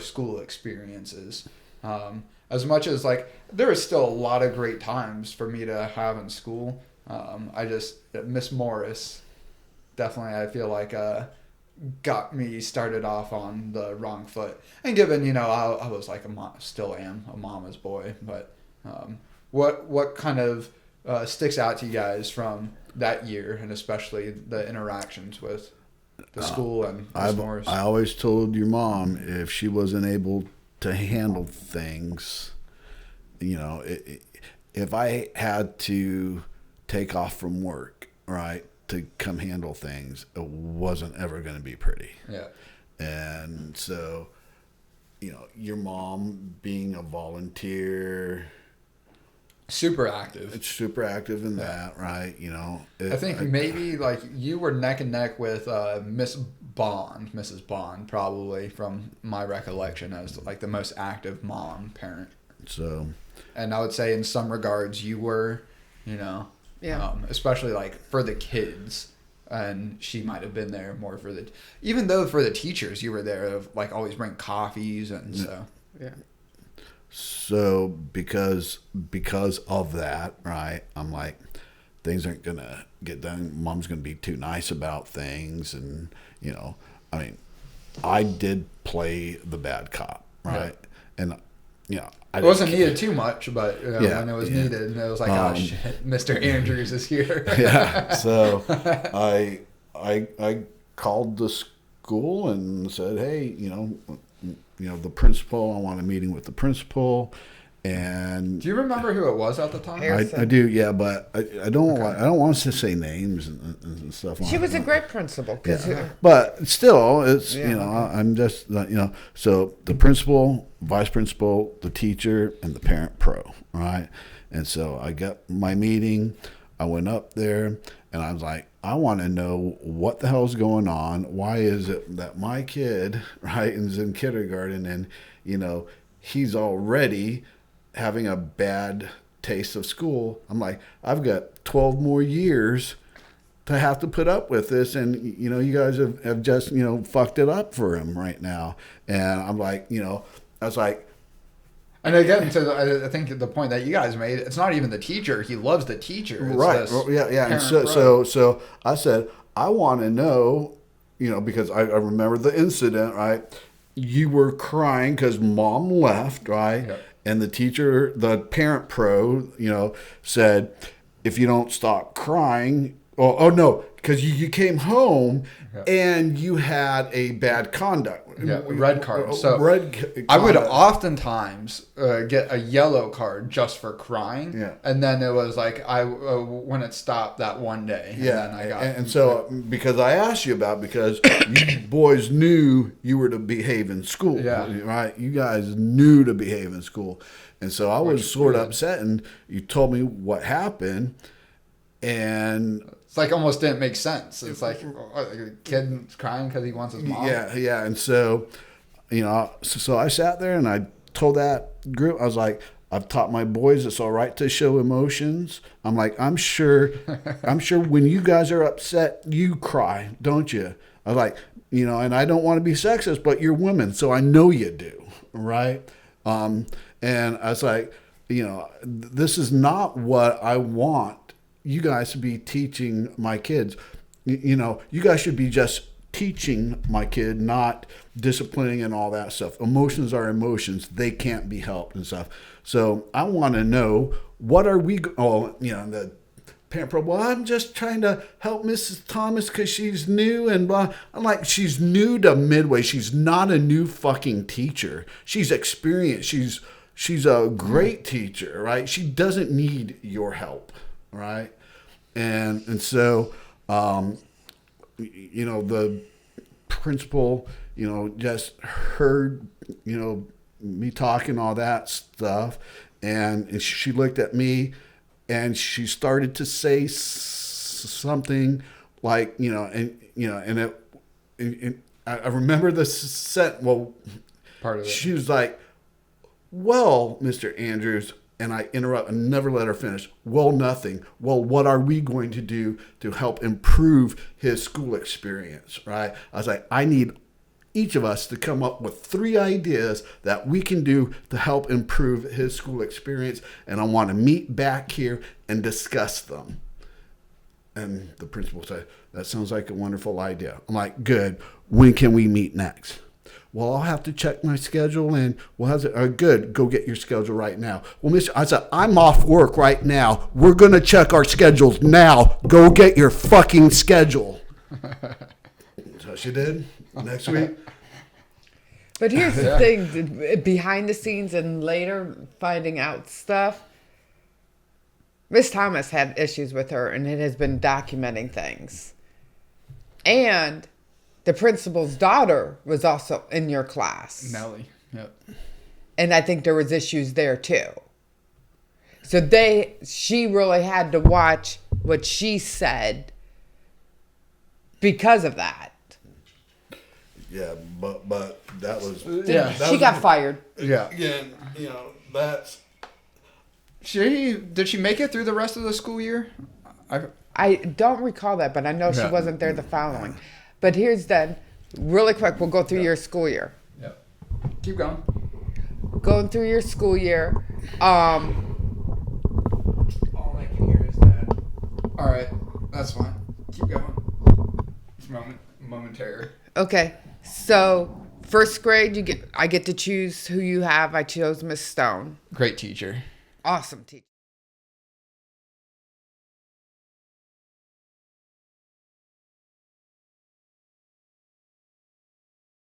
school experiences. As much as like there is still a lot of great times for me to have in school. I just Miss Morris definitely I feel like got me started off on the wrong foot. And given I was like still am a mama's boy, but what kind of sticks out to you guys from that year, and especially the interactions with the school and Miss Morris? I always told your mom if she wasn't able to handle things, if I had to take off from work, right, to come handle things, it wasn't ever going to be pretty. Yeah. And so, your mom being a volunteer, super active. It's super active in that, right? I think maybe like you were neck and neck with Mrs. Bond, probably from my recollection as like the most active mom parent. So, and I would say in some regards you were, especially like for the kids, and she might have been there more for even though for the teachers you were there of like always bring coffees and so. Yeah. So because of that, right, I'm like, things aren't going to get done. Mom's going to be too nice about things. And, I did play the bad cop, right? Yeah. And, it wasn't needed too much, but when it was needed, it was like, oh, shit, Mr. Andrews is here. Yeah. So I called the school and said, hey, the principal, I want a meeting with the principal. And do you remember who it was at the time? I do, yeah, but I don't want us to say names and stuff. She was a great principal, but still, it's I'm just so the principal, vice principal, the teacher, and the parent pro, right? And so I got my meeting. I went up there, and I was like, I want to know what the hell's going on. Why is it that my kid, right, is in kindergarten and, he's already having a bad taste of school? I'm like, I've got 12 more years to have to put up with this. And, you guys have just, fucked it up for him right now. And I'm like, I was like, and again, I think the point that you guys made, it's not even the teacher. He loves the teacher. It's right. Yeah. And so I said, I want to know, because I remember the incident, right? You were crying because mom left, right? Yep. And the teacher, the parent pro, said, if you don't stop crying, because you came home and you had a bad conduct. Yeah, red card. So I would oftentimes get a yellow card just for crying. Yeah. And then it was like when it stopped that one day. Yeah. And then I got and so because I asked you because you boys knew you were to behave in school. Yeah. Right? You guys knew to behave in school. And so I was sort of upset, and you told me what happened. And it's like almost didn't make sense. It's like a kid crying because he wants his mom. Yeah. And so, so I sat there and I told that group, I was like, I've taught my boys it's all right to show emotions. I'm like, I'm sure when you guys are upset, you cry, don't you? I was like, and I don't want to be sexist, but you're women, so I know you do, right? And I was like, this is not what I want you guys to be teaching my kids. You guys should be just teaching my kid, not disciplining and all that stuff. Emotions are emotions. They can't be helped and stuff. So I want to know, what are we, the parent pro, well, I'm just trying to help Mrs. Thomas because she's new and blah. I'm like, she's new to Midway. She's not a new fucking teacher. She's experienced. She's a great teacher, right? She doesn't need your help. Right. And so, the principal, just heard, me talking all that stuff. And she looked at me and she started to say something like, and I remember the set. Well, part of it. She was like, well, Mr. Andrews, and I interrupt and never let her finish. Well, nothing. Well, what are we going to do to help improve his school experience, right? I was like, I need each of us to come up with 3 ideas that we can do to help improve his school experience. And I want to meet back here and discuss them. And the principal said, that sounds like a wonderful idea. I'm like, good. When can we meet next? Well, I'll have to check my schedule and good. Go get your schedule right now. Well, I said, I'm off work right now. We're going to check our schedules now. Go get your fucking schedule. So she did next week. But here's the thing, behind the scenes and later finding out stuff, Miss Thomas had issues with her and it has been documenting things. And the principal's daughter was also in your class. Nellie. Yep. And I think there was issues there too. So she really had to watch what she said because of that. Yeah, but that was She got fired. Yeah. Again, that's. Did she make it through the rest of the school year? I don't recall that, but I know she wasn't there the following. But here's then, really quick, we'll go through your school year. Yep. Keep going. Going through your school year. All I can hear is that. All right. That's fine. Keep going. It's momentary. Okay. So first grade, I get to choose who you have. I chose Miss Stone. Great teacher. Awesome teacher.